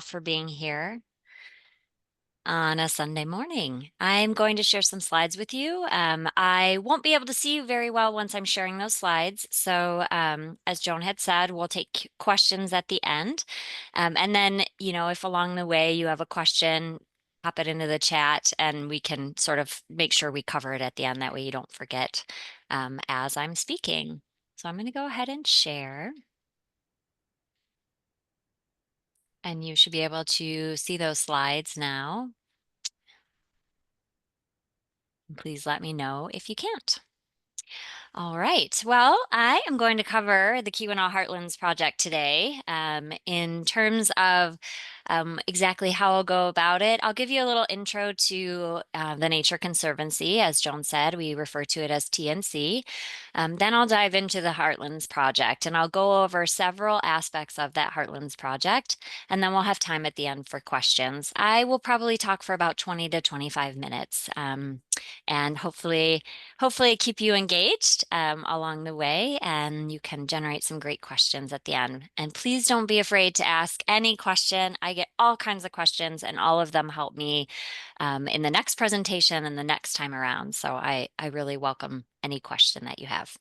For being here on a Sunday morning. I'm going to share some slides with you. I won't be able to see you very well once I'm sharing those slides. So as Joan had said, we'll take questions at the end. And then, if along the way you have a question, pop it into the chat and we can sort of make sure we cover it at the end. That way you don't forget as I'm speaking. So I'm going to go ahead and share. And you should be able to see those slides now. Please let me know if you can't. All right. Well, I am going to cover the Keweenaw Heartlands project today. In terms of exactly how I'll go about it, I'll give you a little intro to the Nature Conservancy. As Joan said, we refer to it as TNC. Then I'll dive into the Heartlands project and I'll go over several aspects of that Heartlands project. And then we'll have time at the end for questions. I will probably talk for about 20 to 25 minutes. And hopefully keep you engaged along the way, and you can generate some great questions at the end. And please don't be afraid to ask any question. I get all kinds of questions, and all of them help me in the next presentation and the next time around. So I really welcome any question that you have.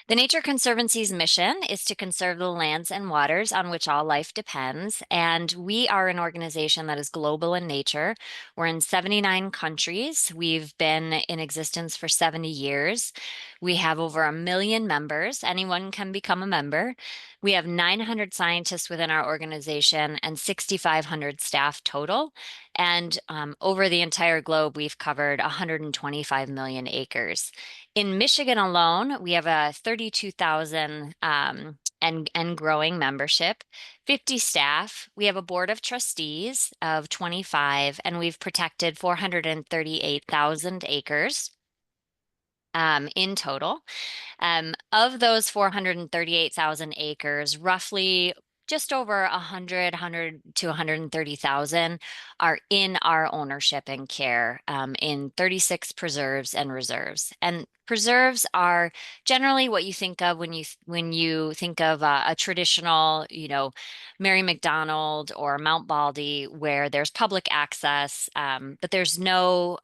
The Nature Conservancy's mission is to conserve the lands and waters on which all life depends. And we are an organization that is global in nature. We're in 79 countries. We've been in existence for 70 years. We have over 1 million members. Anyone can become a member. We have 900 scientists within our organization and 6,500 staff total. And over the entire globe, we've covered 125 million acres. In Michigan alone, we have a 32,000 and growing membership, 50 staff. We have a board of trustees of 25, and we've protected 438,000 acres in total. Of those 438,000 acres, roughly just over 100 to 130,000 are in our ownership and care in 36 preserves and reserves. And preserves are generally what you think of when you think of a traditional, Mary McDonald or Mount Baldy, where there's public access, but there's no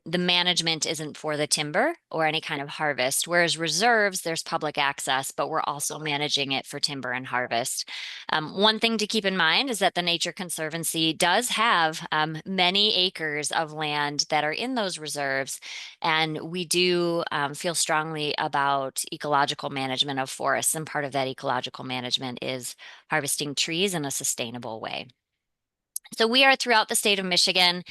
the management isn't for the timber or any kind of harvest, whereas reserves, there's public access, but we're also managing it for timber and harvest. One thing to keep in mind is that the Nature Conservancy does have many acres of land that are in those reserves, and we do feel strongly about ecological management of forests, and part of that ecological management is harvesting trees in a sustainable way. So we are throughout the state of Michigan.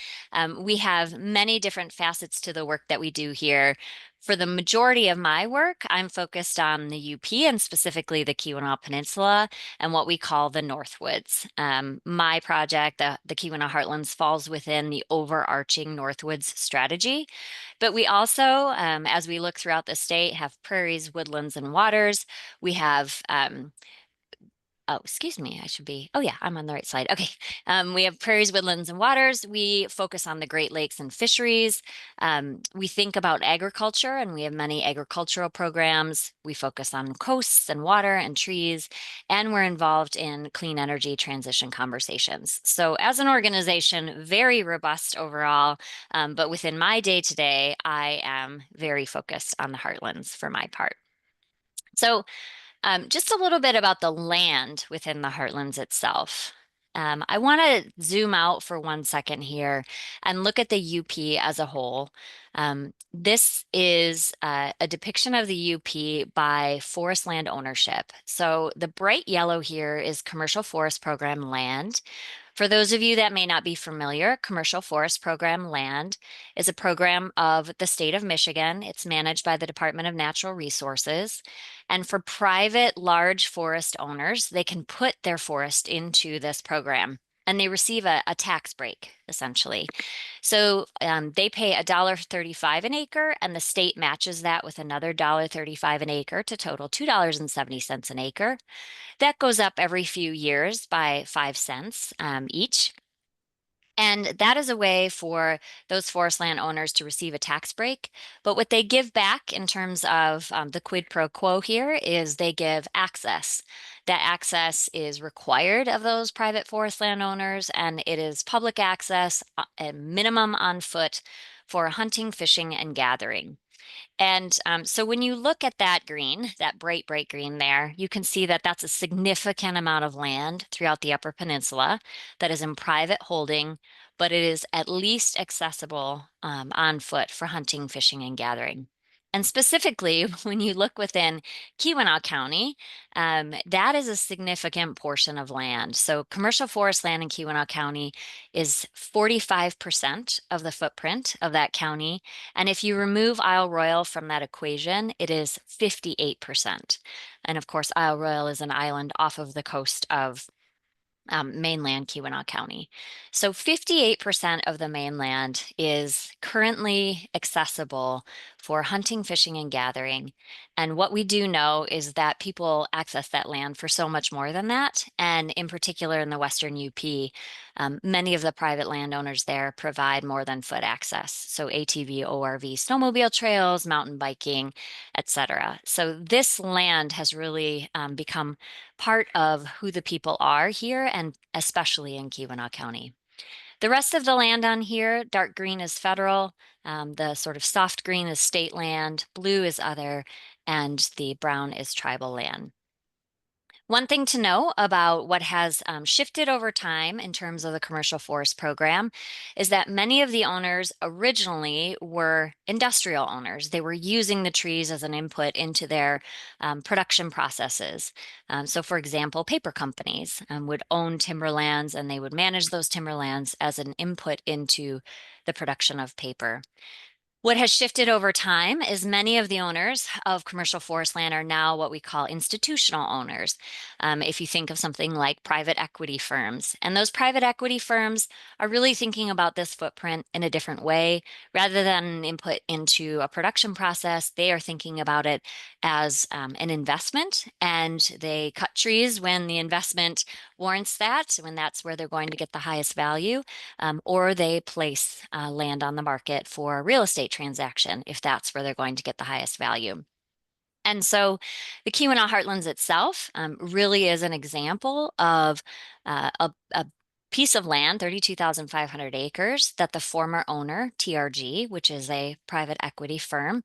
We have many different facets to the work that we do here. For the majority of my work, I'm focused on the UP and specifically the Keweenaw Peninsula and what we call the Northwoods. My project, the Keweenaw Heartlands, falls within the overarching Northwoods strategy. But we also, as we look throughout the state, have prairies, woodlands, and waters. We have oh, excuse me, oh yeah, I'm on the right slide. Okay. We have prairies, woodlands, and waters. We focus on the Great Lakes and fisheries. We think about agriculture, and we have many agricultural programs. We focus on coasts and water and trees, and we're involved in clean energy transition conversations. So as an organization, very robust overall, but within my day-to-day, I am very focused on the heartlands for my part. So just a little bit about the land within the Heartlands itself. I want to zoom out for 1 second here and look at the UP as a whole. This is a depiction of the UP by forest land ownership. So the bright yellow here is commercial forest program land. For those of you that may not be familiar, Commercial Forest Program Land is a program of the state of Michigan. It's managed by the Department of Natural Resources. And for private large forest owners, they can put their forest into this program and they receive a tax break, essentially. So they pay $1.35 an acre, and the state matches that with another $1.35 an acre to total $2.70 an acre. That goes up every few years by 5 cents each. And that is a way for those forest land owners to receive a tax break. But what they give back in terms of the quid pro quo here is they give access. That access is required of those private forest land owners, and it is public access, a minimum on foot for hunting, fishing, and gathering. And so when you look at that green, that bright, bright green there, you can see that that's a significant amount of land throughout the Upper Peninsula that is in private holding, but it is at least accessible on foot for hunting, fishing, and gathering. And specifically, when you look within Keweenaw County, that is a significant portion of land. So commercial forest land in Keweenaw County is 45% of the footprint of that county. And if you remove Isle Royale from that equation, it is 58%. And of course, Isle Royale is an island off of the coast of mainland Keweenaw County. So 58% of the mainland is currently accessible for hunting, fishing, and gathering. And what we do know is that people access that land for so much more than that. And in particular, in the Western UP, many of the private landowners there provide more than foot access. So ATV, ORV, snowmobile trails, mountain biking, etc. So this land has really become part of who the people are here, and especially in Keweenaw County. The rest of the land on here, dark green is federal, the sort of soft green is state land, blue is other, and the brown is tribal land. One thing to know about what has shifted over time in terms of the commercial forest program is that many of the owners originally were industrial owners. They were using the trees as an input into their production processes. So, for example, paper companies would own timberlands and they would manage those timberlands as an input into the production of paper. What has shifted over time is many of the owners of commercial forest land are now what we call institutional owners. If you think of something like private equity firms, and those private equity firms are really thinking about this footprint in a different way. Rather than input into a production process, they are thinking about it as an investment, and they cut trees when the investment warrants that, when that's where they're going to get the highest value, or they place land on the market for a real estate transaction if that's where they're going to get the highest value. And so the Keweenaw Heartlands itself really is an example of a piece of land, 32,500 acres, that the former owner, TRG, which is a private equity firm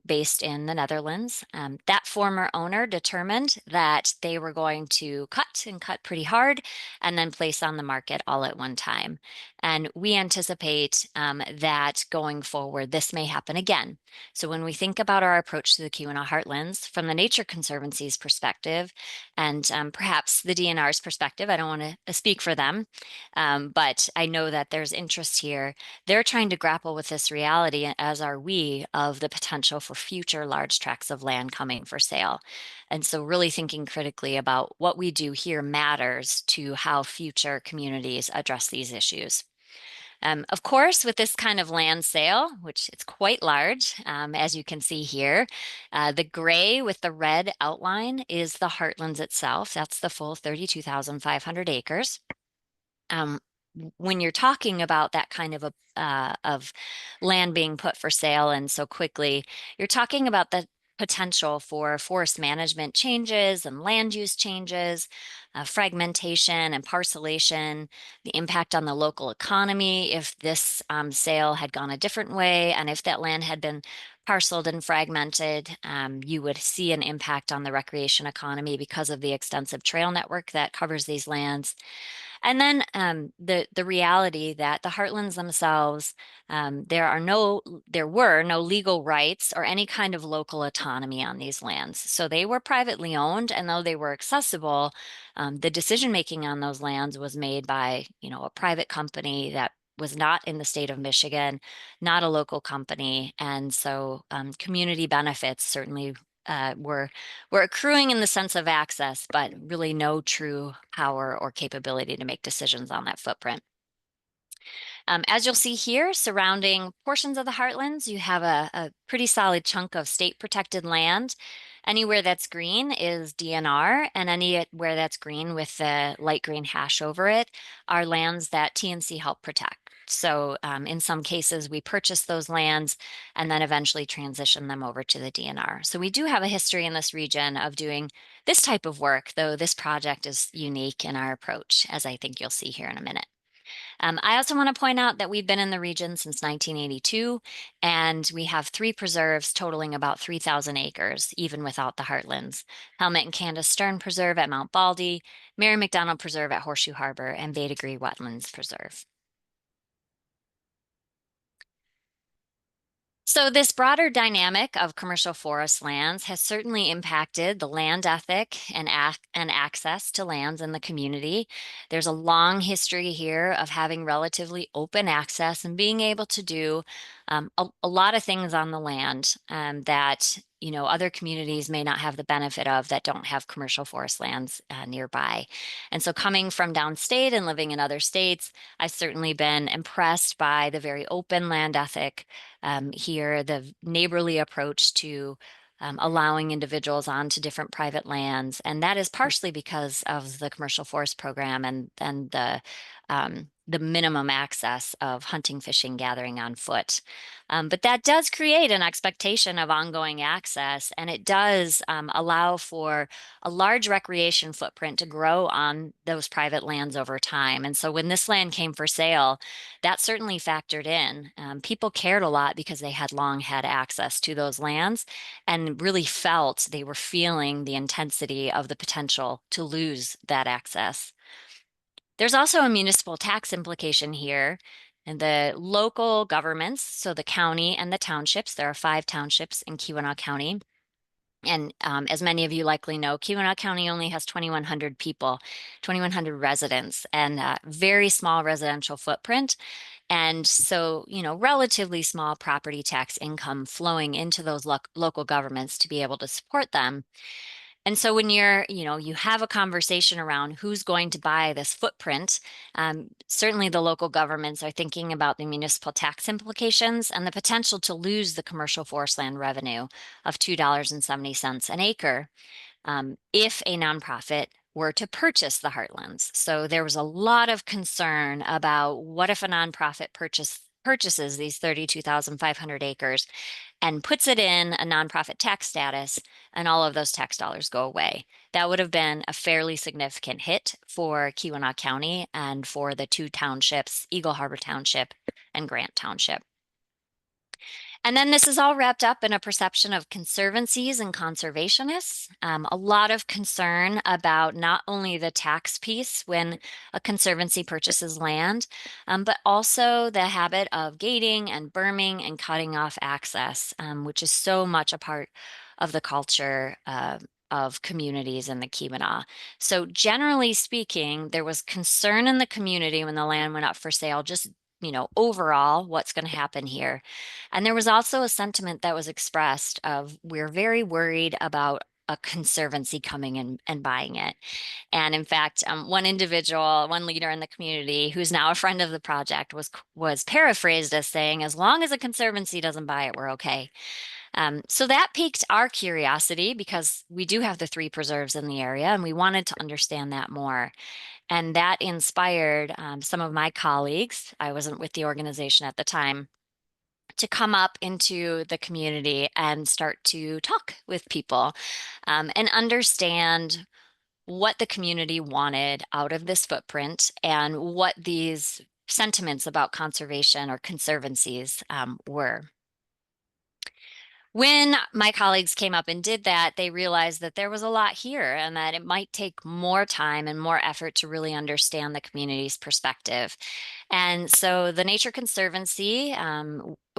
based in the Netherlands, that former owner determined that they were going to cut and cut pretty hard and then place on the market all at one time. And we anticipate that going forward, this may happen again. So when we think about our approach to the Keweenaw Heartlands from the Nature Conservancy's perspective, and perhaps the DNR's perspective, I don't want to speak for them, but I know that there's interest here. They're trying to grapple with this reality, as are we, of the potential for future large tracts of land coming for sale. And so really thinking critically about what we do here matters to how future communities address these issues. Of course, with this kind of land sale, which it's quite large, as you can see here, the gray with the red outline is the Heartlands itself. That's the full 32,500 acres. When you're talking about that kind of land being put for sale and so quickly, you're talking about the potential for forest management changes and land use changes, fragmentation and parcelation, the impact on the local economy if this sale had gone a different way, and if that land had been parceled and fragmented, you would see an impact on the recreation economy because of the extensive trail network that covers these lands. And then the reality that the heartlands themselves, there were no legal rights or any kind of local autonomy on these lands. So they were privately owned, and though they were accessible, the decision making on those lands was made by, a private company that was not in the state of Michigan, not a local company, and so community benefits certainly were accruing in the sense of access, but really no true power or capability to make decisions on that footprint. As you'll see here, surrounding portions of the heartlands, you have a pretty solid chunk of state protected land. Anywhere that's green is DNR, and anywhere that's green with the light green hash over it are lands that TNC helped protect. So in some cases, we purchase those lands and then eventually transition them over to the DNR. So we do have a history in this region of doing this type of work, though this project is unique in our approach, as I think you'll see here in a minute. I also want to point out that we've been in the region since 1982, and we have 3 preserves totaling about 3,000 acres, even without the heartlands. Helmet and Candace Stern Preserve at Mount Baldy, Mary McDonald Preserve at Horseshoe Harbor, and Bay Degree Wetlands Preserve. So this broader dynamic of commercial forest lands has certainly impacted the land ethic and access to lands in the community. There's a long history here of having relatively open access and being able to do a lot of things on the land that other communities may not have the benefit of that don't have commercial forest lands nearby. And so coming from downstate and living in other states, I've certainly been impressed by the very open land ethic here, the neighborly approach to allowing individuals onto different private lands. And that is partially because of the commercial forest program and the minimum access of hunting, fishing, gathering on foot. But that does create an expectation of ongoing access, and it does allow for a large recreation footprint to grow on those private lands over time. And so when this land came for sale, that certainly factored in. People cared a lot because they had long had access to those lands and really felt they were feeling the intensity of the potential to lose that access. There's also a municipal tax implication here. And the local governments, so the county and the townships, there are 5 townships in Keweenaw County. And as many of you likely know, Keweenaw County only has 2,100 people, 2,100 residents, and a very small residential footprint. And so, relatively small property tax income flowing into those local governments to be able to support them. And so when you have a conversation around who's going to buy this footprint, certainly the local governments are thinking about the municipal tax implications and the potential to lose the commercial forest land revenue of $2.70 an acre if a nonprofit were to purchase the heartlands. So there was a lot of concern about what if a nonprofit purchases these 32,500 acres and puts it in a nonprofit tax status, and all of those tax dollars go away. That would have been a fairly significant hit for Keweenaw County and for the 2 townships, Eagle Harbor Township and Grant Township. And then this is all wrapped up in a perception of conservancies and conservationists. A lot of concern about not only the tax piece when a conservancy purchases land, but also the habit of gating and berming and cutting off access, which is so much a part of the culture of communities in the Keweenaw. So generally speaking, there was concern in the community when the land went up for sale, just overall, what's going to happen here. And there was also a sentiment that was expressed of we're very worried about a conservancy coming in and buying it. And in fact, one individual, one leader in the community who's now a friend of the project was paraphrased as saying, as long as a conservancy doesn't buy it, we're okay. So that piqued our curiosity because we do have the 3 preserves in the area and we wanted to understand that more. And that inspired some of my colleagues, I wasn't with the organization at the time, to come up into the community and start to talk with people and understand what the community wanted out of this footprint and what these sentiments about conservation or conservancies were. When my colleagues came up and did that, they realized that there was a lot here and that it might take more time and more effort to really understand the community's perspective. And so the Nature Conservancy,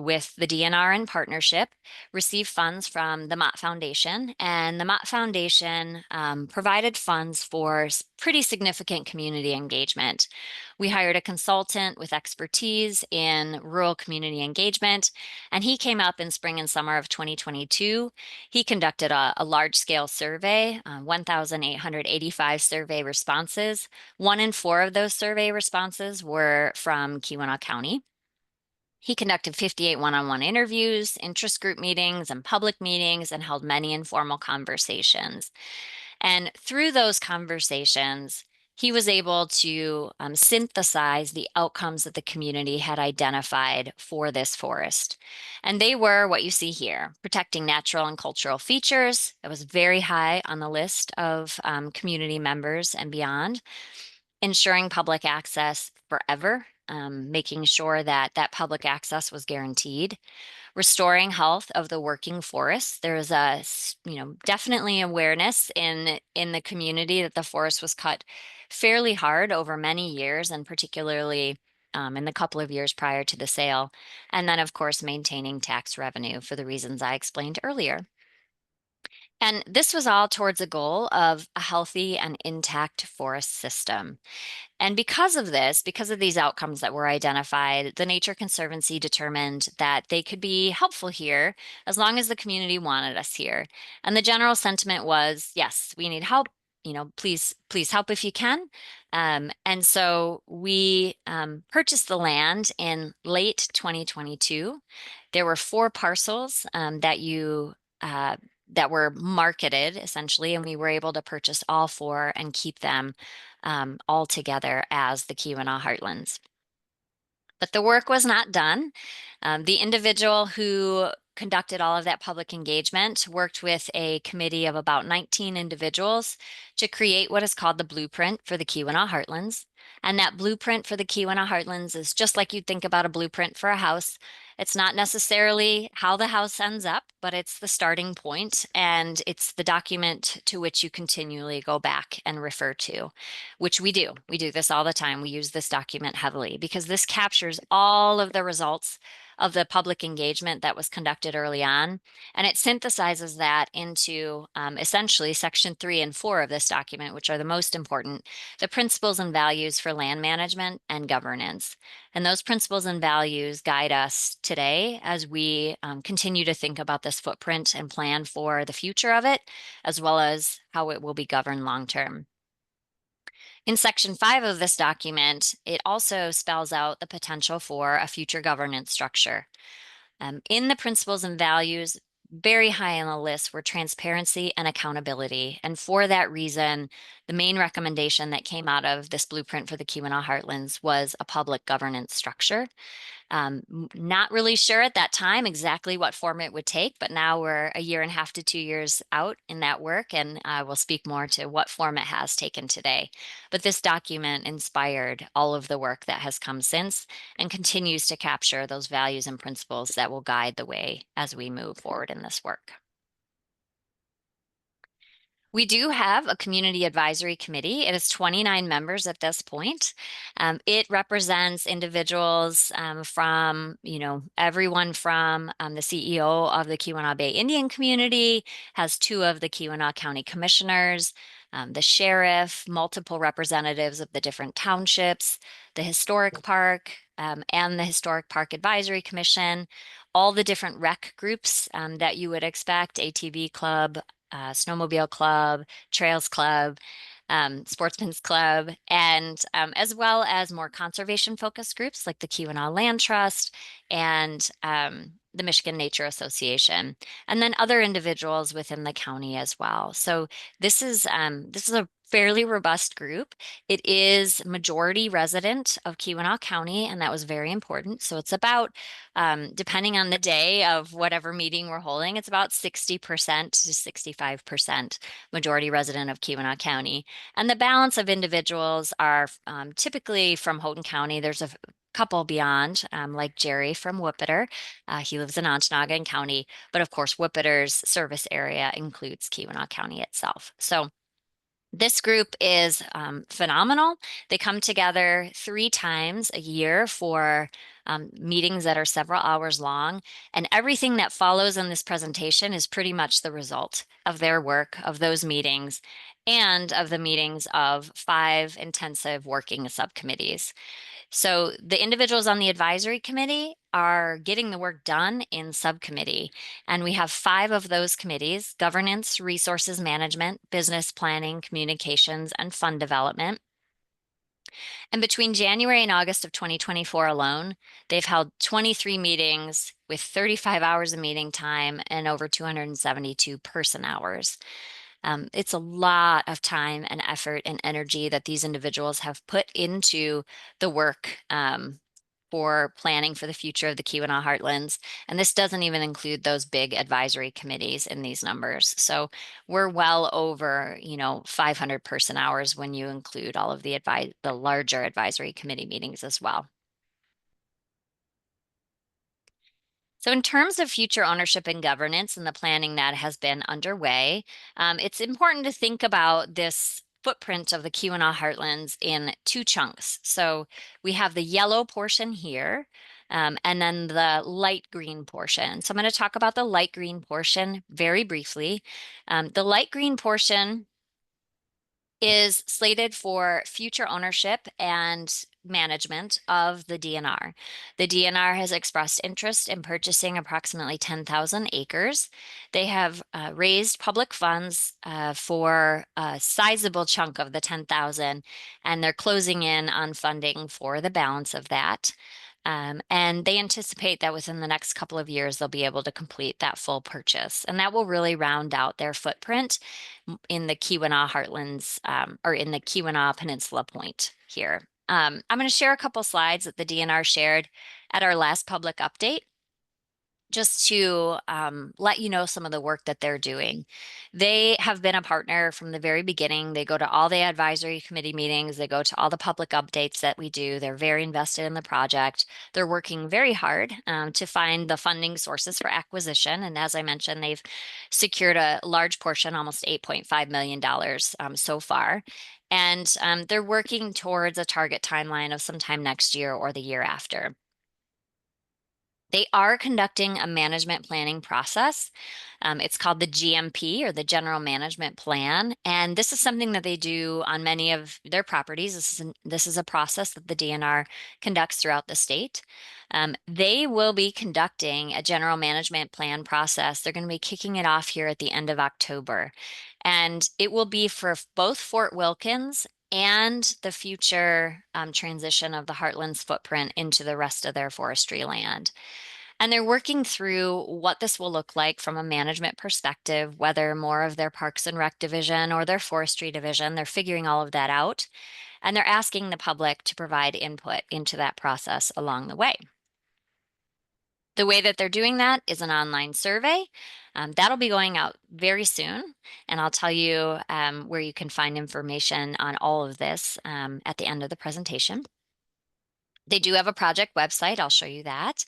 with the DNR in partnership, received funds from the Mott Foundation, and the Mott Foundation provided funds for pretty significant community engagement. We hired a consultant with expertise in rural community engagement, and he came up in spring and summer of 2022. He conducted a large-scale survey, 1,885 survey responses. 1 in 4 of those survey responses were from Keweenaw County. He conducted 58 one-on-one interviews, interest group meetings, and public meetings, and held many informal conversations. And through those conversations, he was able to synthesize the outcomes that the community had identified for this forest. And they were what you see here: protecting natural and cultural features. That was very high on the list of community members and beyond. Ensuring public access forever, making sure that that public access was guaranteed. Restoring health of the working forest. There was a, definitely awareness in the community that the forest was cut fairly hard over many years, and particularly in the couple of years prior to the sale. And then, of course, maintaining tax revenue for the reasons I explained earlier. And this was all towards a goal of a healthy and intact forest system. And because of this, because of these outcomes that were identified, the Nature Conservancy determined that they could be helpful here as long as the community wanted us here. And the general sentiment was, yes, we need help. Please, please help if you can. And so we purchased the land in late 2022. There were 4 parcels that were marketed essentially, and we were able to purchase all 4 and keep them all together as the Keweenaw Heartlands. But the work was not done. The individual who conducted all of that public engagement worked with a committee of about 19 individuals to create what is called the blueprint for the Keweenaw Heartlands. And that blueprint for the Keweenaw Heartlands is just like you'd think about a blueprint for a house. It's not necessarily how the house ends up, but it's the starting point, and it's the document to which you continually go back and refer to, which we do. We do this all the time. We use this document heavily because this captures all of the results of the public engagement that was conducted early on. And it synthesizes that into essentially section 3 and 4 of this document, which are the most important: the principles and values for land management and governance. And those principles and values guide us today as we continue to think about this footprint and plan for the future of it, as well as how it will be governed long term. In section 5 of this document, it also spells out the potential for a future governance structure. In the principles and values, very high on the list were transparency and accountability. And for that reason, the main recommendation that came out of this blueprint for the Keweenaw Heartlands was a public governance structure. Not really sure at that time exactly what form it would take, but now we're a year and a half to 2 years out in that work, and I will speak more to what form it has taken today. But this document inspired all of the work that has come since and continues to capture those values and principles that will guide the way as we move forward in this work. We do have a community advisory committee. It is 29 members at this point. It represents individuals from, everyone from the CEO of the Keweenaw Bay Indian community, has 2 of the Keweenaw County commissioners, the sheriff, multiple representatives of the different townships, the historic park, and the Historic Park Advisory Commission, all the different rec groups that you would expect: ATV Club, snowmobile club, trails club, sportsman's club, and as well as more conservation focused groups like the Keweenaw Land Trust and the Michigan Nature Association, and then other individuals within the county as well. So this is a fairly robust group. It is majority resident of Keweenaw County, and that was very important. So it's about, depending on the day of whatever meeting we're holding, it's about 60% to 65% majority resident of Keweenaw County. And the balance of individuals are typically from Houghton County. There's a couple beyond, like Jerry from Whoopitter. He lives in Ontonagon County, but of course, Whoopitter's service area includes Keweenaw County itself. So this group is phenomenal. They come together 3 times a year for meetings that are several hours long. And everything that follows in this presentation is pretty much the result of their work, of those meetings, and of the meetings of 5 intensive working subcommittees. So the individuals on the advisory committee are getting the work done in subcommittee. And we have 5 of those committees: governance, resources management, business planning, communications, and fund development. And between January and August of 2024 alone, they've held 23 meetings with 35 hours of meeting time and over 272 person hours. It's a lot of time and effort and energy that these individuals have put into the work for planning for the future of the Keweenaw Heartlands. And this doesn't even include those big advisory committees in these numbers. So we're well over, 500 person hours when you include all of the larger advisory committee meetings as well. So in terms of future ownership and governance and the planning that has been underway, it's important to think about this footprint of the Keweenaw Heartlands in two chunks. So we have the yellow portion here, and then the light green portion. So I'm going to talk about the light green portion very briefly. The light green portion is slated for future ownership and management of the DNR. The DNR has expressed interest in purchasing approximately 10,000 acres. They have raised public funds for a sizable chunk of the 10,000, and they're closing in on funding for the balance of that. And they anticipate that within the next couple of years, they'll be able to complete that full purchase. And that will really round out their footprint in the Keweenaw Heartlands, or in the Keweenaw Peninsula point here. I'm going to share a couple slides that the DNR shared at our last public update, just to let you know some of the work that they're doing. They have been a partner from the very beginning. They go to all the advisory committee meetings. They go to all the public updates that we do. They're very invested in the project. They're working very hard to find the funding sources for acquisition. And as I mentioned, they've secured a large portion, almost $8.5 million so far. And they're working towards a target timeline of sometime next year or the year after. They are conducting a management planning process. It's called the GMP, or the General Management Plan. And this is something that they do on many of their properties. This is a process that the DNR conducts throughout the state. They will be conducting a General Management Plan process. They're going to be kicking it off here at the end of October. And it will be for both Fort Wilkins and the future transition of the Heartlands footprint into the rest of their forestry land. And they're working through what this will look like from a management perspective, whether more of their Parks and Rec division or their forestry division. They're figuring all of that out. And they're asking the public to provide input into that process along the way. The way that they're doing that is an online survey. That'll be going out very soon. And I'll tell you where you can find information on all of this at the end of the presentation. They do have a project website. I'll show you that.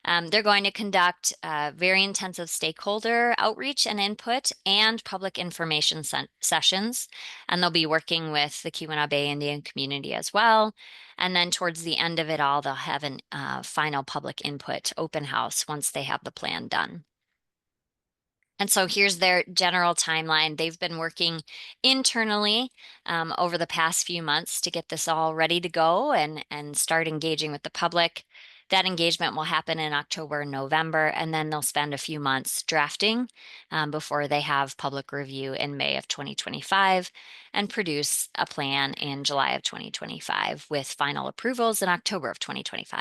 They're going to conduct very intensive stakeholder outreach and input and public information sessions. And they'll be working with the Keweenaw Bay Indian community as well. And then towards the end of it all, they'll have a final public input open house once they have the plan done. And so here's their general timeline. They've been working internally over the past few months to get this all ready to go and start engaging with the public. That engagement will happen in October and November, and then they'll spend a few months drafting before they have public review in May of 2025 and produce a plan in July of 2025 with final approvals in October of 2025.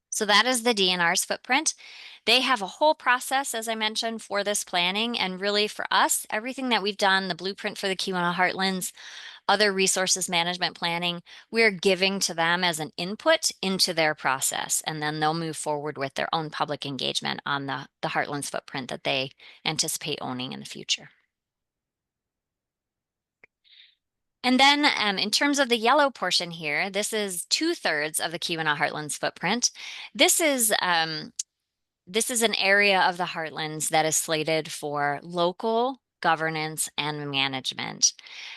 So that is the DNR's footprint. They have a whole process, as I mentioned, for this planning. And really for us, everything that we've done, the blueprint for the Keweenaw Heartlands, other resources management planning, we're giving to them as an input into their process. And then they'll move forward with their own public engagement on the Heartlands footprint that they anticipate owning in the future. And then in terms of the yellow portion here, this is 2/3 of the Keweenaw Heartlands footprint. This is an area of the Heartlands that is slated for local governance and management.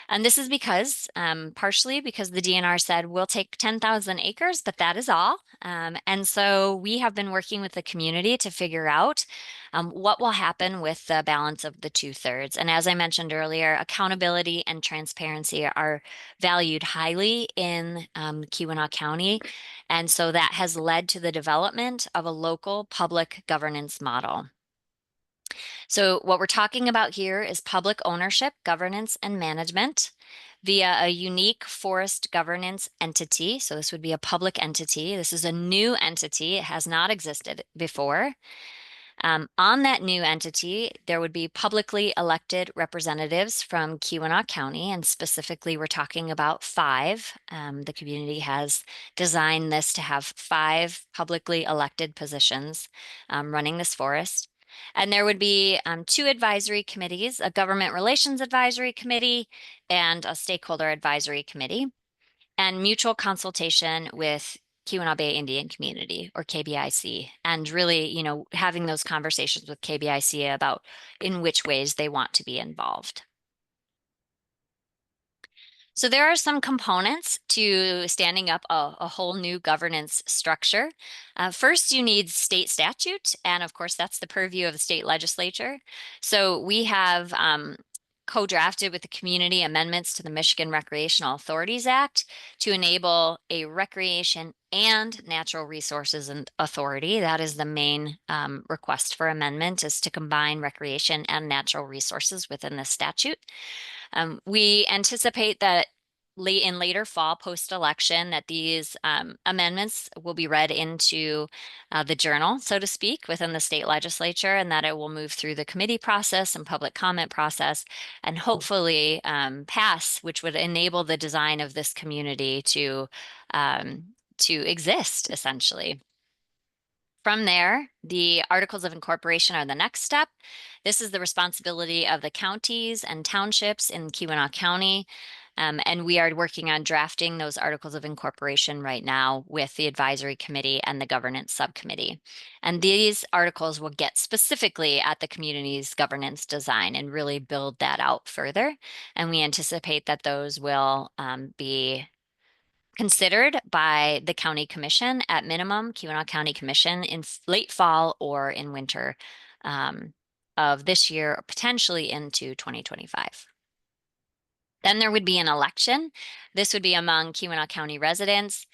And this is because, partially because the DNR said, we'll take 10,000 acres, but that is all. And so we have been working with the community to figure out what will happen with the balance of the 2/3. And as I mentioned earlier, accountability and transparency are valued highly in Keweenaw County. And so that has led to the development of a local public governance model. So what we're talking about here is public ownership, governance, and management via a unique forest governance entity. So this would be a public entity. This is a new entity. It has not existed before. On that new entity, there would be publicly elected representatives from Keweenaw County, and specifically, we're talking about five. The community has designed this to have five publicly elected positions running this forest. And there would be two advisory committees, a government relations advisory committee and a stakeholder advisory committee, and mutual consultation with Keweenaw Bay Indian Community, or KBIC, and really, having those conversations with KBIC about in which ways they want to be involved. So there are some components to standing up a whole new governance structure. First, you need state statute, and of course, that's the purview of the state legislature. So we have co-drafted with the community amendments to the Michigan Recreational Authorities Act to enable a recreation and natural resources and authority. That is the main request for amendment, is to combine recreation and natural resources within the statute. We anticipate that in later fall post-election that these amendments will be read into the journal, so to speak, within the state legislature, and that it will move through the committee process and public comment process and hopefully pass, which would enable the design of this community to exist, essentially. From there, the Articles of Incorporation are the next step. This is the responsibility of the counties and townships in Keweenaw County. And we are working on drafting those Articles of Incorporation right now with the Advisory Committee and the Governance Subcommittee. And these articles will get specifically at the community's governance design and really build that out further. And we anticipate that those will be considered by the county commission at minimum, Keweenaw County Commission, in late fall or in winter of this year, or potentially into 2025. Then there would be an election. This would be among Keweenaw County residents.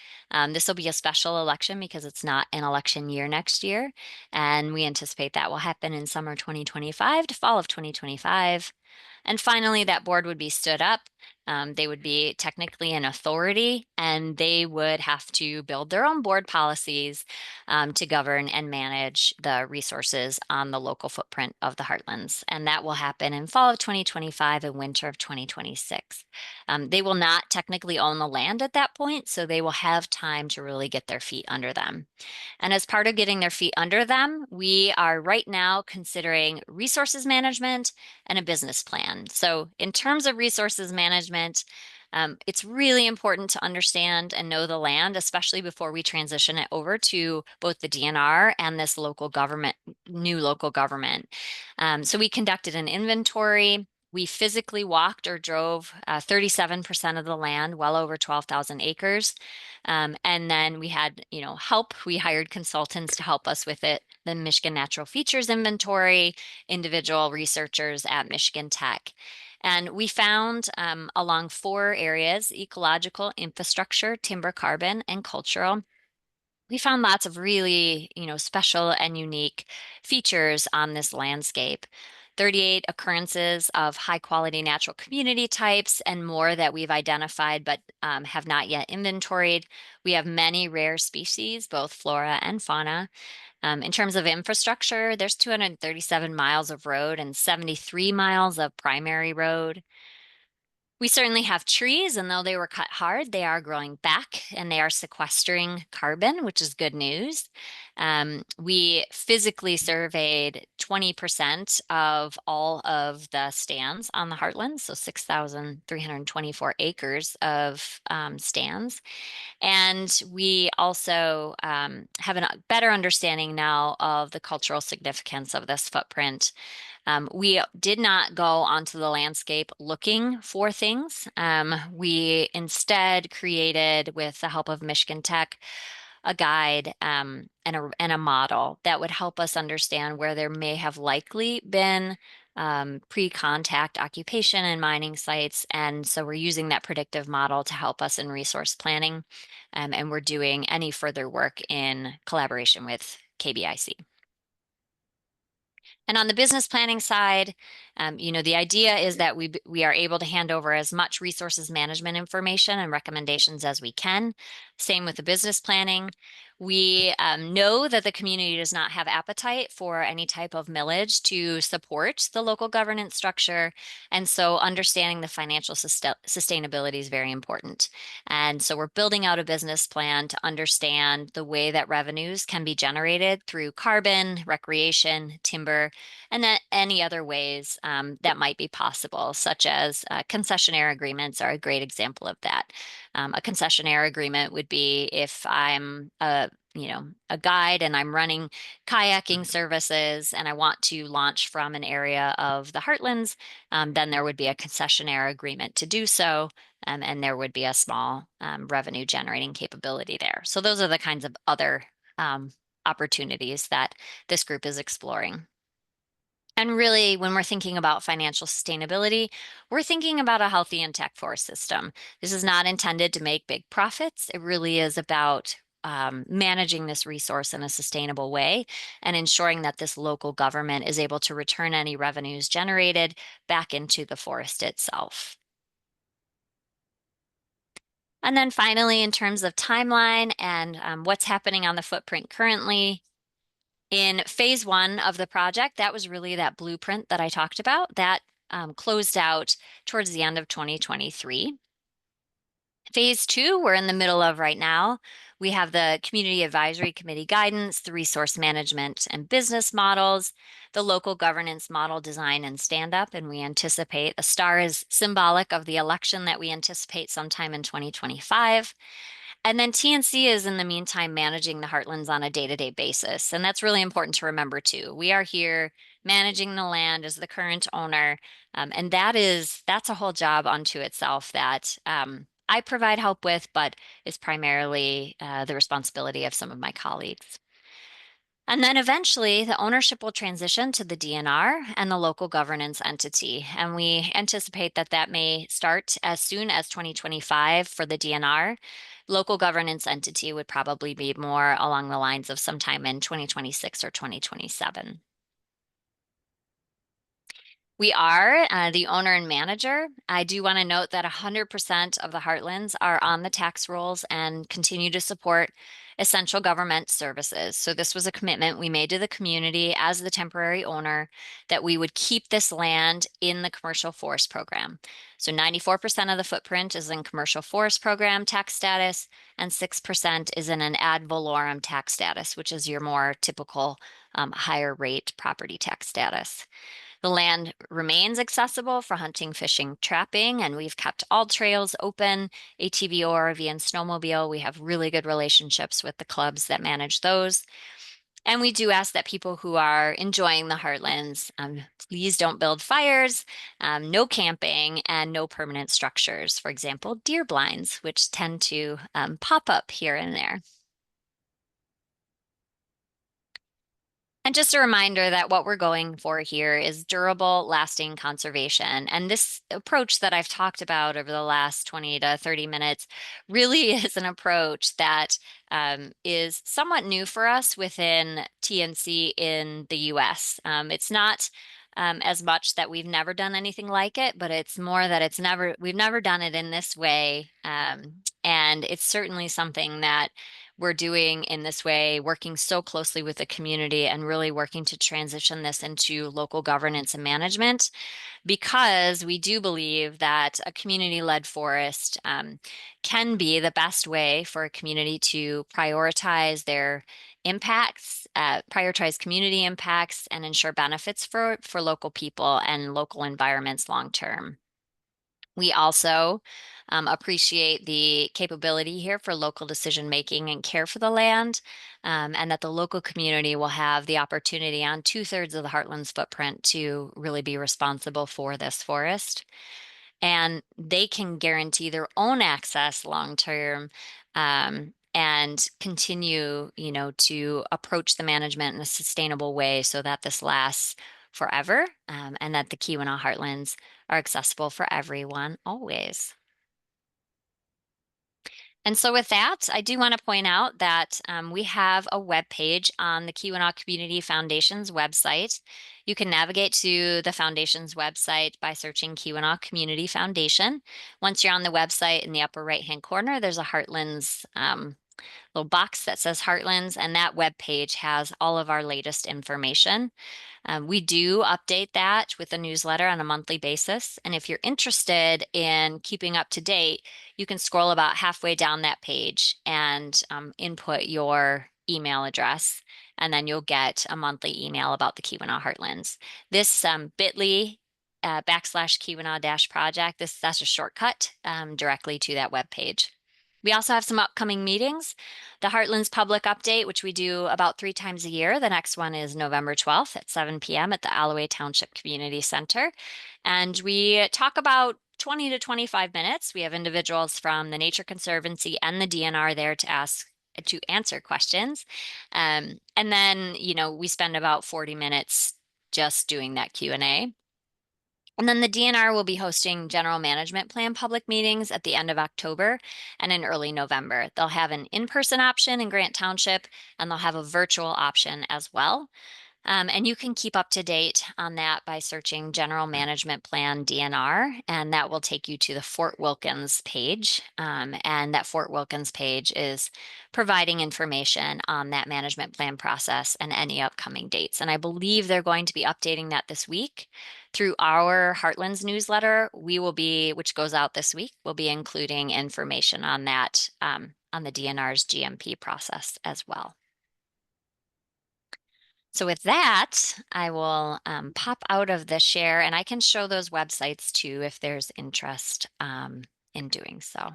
This will be a special election because it's not an election year next year. And we anticipate that will happen in summer 2025 to fall of 2025. And finally, that board would be stood up. They would be technically an authority, and they would have to build their own board policies to govern and manage the resources on the local footprint of the Heartlands. And that will happen in fall of 2025 and winter of 2026. They will not technically own the land at that point, so they will have time to really get their feet under them. And as part of getting their feet under them, we are right now considering resources management and a business plan. So in terms of resources management, it's really important to understand and know the land, especially before we transition it over to both the DNR and this local government, new local government. So we conducted an inventory. We physically walked or drove 37% of the land, well over 12,000 acres. And then we had, help. We hired consultants to help us with it. The Michigan Natural Features Inventory, individual researchers at Michigan Tech. And we found along four areas: ecological, infrastructure, timber, carbon, and cultural. We found lots of really, special and unique features on this landscape. 38 occurrences of high quality natural community types and more that we've identified but have not yet inventoried. We have many rare species, both flora and fauna. In terms of infrastructure, there's 237 miles of road and 73 miles of primary road. We certainly have trees, and though they were cut hard, they are growing back and they are sequestering carbon, which is good news. We physically surveyed 20% of all of the stands on the Heartlands, so 6,324 acres of stands. And we also have a better understanding now of the cultural significance of this footprint. We did not go onto the landscape looking for things. We instead created, with the help of Michigan Tech, a guide and a model that would help us understand where there may have likely been pre-contact occupation and mining sites. And so we're using that predictive model to help us in resource planning. And we're doing any further work in collaboration with KBIC. And on the business planning side, the idea is that we are able to hand over as much resources management information and recommendations as we can. Same with the business planning. We know that the community does not have appetite for any type of millage to support the local governance structure. And so understanding the financial sustainability is very important. And so we're building out a business plan to understand the way that revenues can be generated through carbon, recreation, timber, and then any other ways that might be possible, such as concessionaire agreements are a great example of that. A concessionaire agreement would be if I'm a guide and I'm running kayaking services and I want to launch from an area of the Heartlands, then there would be a concessionaire agreement to do so. And there would be a small revenue generating capability there. So those are the kinds of other opportunities that this group is exploring. And really, when we're thinking about financial sustainability, we're thinking about a healthy and tech forest system. This is not intended to make big profits. It really is about managing this resource in a sustainable way and ensuring that this local government is able to return any revenues generated back into the forest itself. And then finally, in terms of timeline and what's happening on the footprint currently, in phase one of the project, that was really that blueprint that I talked about that closed out towards the end of 2023. Phase two, we're in the middle of right now. We have the Community Advisory Committee guidance, the resource management and business models, the local governance model design and stand up. And we anticipate a star is symbolic of the election that we anticipate sometime in 2025. And then TNC is in the meantime managing the Heartlands on a day-to-day basis. And that's really important to remember too. We are here managing the land as the current owner. And that's a whole job unto itself that I provide help with, but is primarily the responsibility of some of my colleagues. And then eventually the ownership will transition to the DNR and the local governance entity. And we anticipate that that may start as soon as 2025 for the DNR. Local governance entity would probably be more along the lines of sometime in 2026 or 2027. We are the owner and manager. I do want to note that 100% of the Heartlands are on the tax rolls and continue to support essential government services. So this was a commitment we made to the community as the temporary owner that we would keep this land in the commercial forest program. So 94% of the footprint is in commercial forest program tax status, and 6% is in an ad valorem tax status, which is your more typical higher rate property tax status. The land remains accessible for hunting, fishing, trapping, and we've kept all trails open, ATV, ORV, and snowmobile. We have really good relationships with the clubs that manage those. And we do ask that people who are enjoying the Heartlands, please don't build fires, no camping, and no permanent structures. For example, deer blinds, which tend to pop up here and there. And just a reminder that what we're going for here is durable, lasting conservation. And this approach that I've talked about over the last 20 to 30 minutes really is an approach that is somewhat new for us within TNC in the US. It's not as much that we've never done anything like it, but it's more that we've never done it in this way. And it's certainly something that we're doing in this way, working so closely with the community and really working to transition this into local governance and management, because we do believe that a community-led forest can be the best way for a community to prioritize their impacts, prioritize community impacts, and ensure benefits for local people and local environments long term. We also appreciate the capability here for local decision making and care for the land, and that the local community will have the opportunity on 2/3 of the Heartlands footprint to really be responsible for this forest. And they can guarantee their own access long term, and continue, to approach the management in a sustainable way so that this lasts forever, and that the Keweenaw Heartlands are accessible for everyone always. And so with that, I do want to point out that we have a web page on the Keweenaw Community Foundation's website. You can navigate to the foundation's website by searching Keweenaw Community Foundation. Once you're on the website, in the upper right-hand corner, there's a Heartlands little box that says Heartlands, and that web page has all of our latest information. We do update that with a newsletter on a monthly basis. And if you're interested in keeping up to date, you can scroll about halfway down that page and input your email address, and then you'll get a monthly email about the Keweenaw Heartlands. This bit.ly backslash Keweenaw dash project, that's a shortcut directly to that web page. We also have some upcoming meetings. The Heartlands Public Update, which we do about 3 times a year. The next one is November 12th at 7 p.m. at the Alloway Township Community Center. And we talk about 20 to 25 minutes. We have individuals from the Nature Conservancy and the DNR there to answer questions. And then, we spend about 40 minutes just doing that Q&A. And then the DNR will be hosting general management plan public meetings at the end of October and in early November. They'll have an in-person option in Grant Township, and they'll have a virtual option as well. And you can keep up to date on that by searching General Management Plan DNR, and that will take you to the Fort Wilkins page. And that Fort Wilkins page is providing information on that management plan process and any upcoming dates. And I believe they're going to be updating that this week through our Heartlands newsletter. Which goes out this week, we'll be including information on that, on the DNR's GMP process as well. So with that, I will pop out of the share, and I can show those websites too if there's interest in doing so.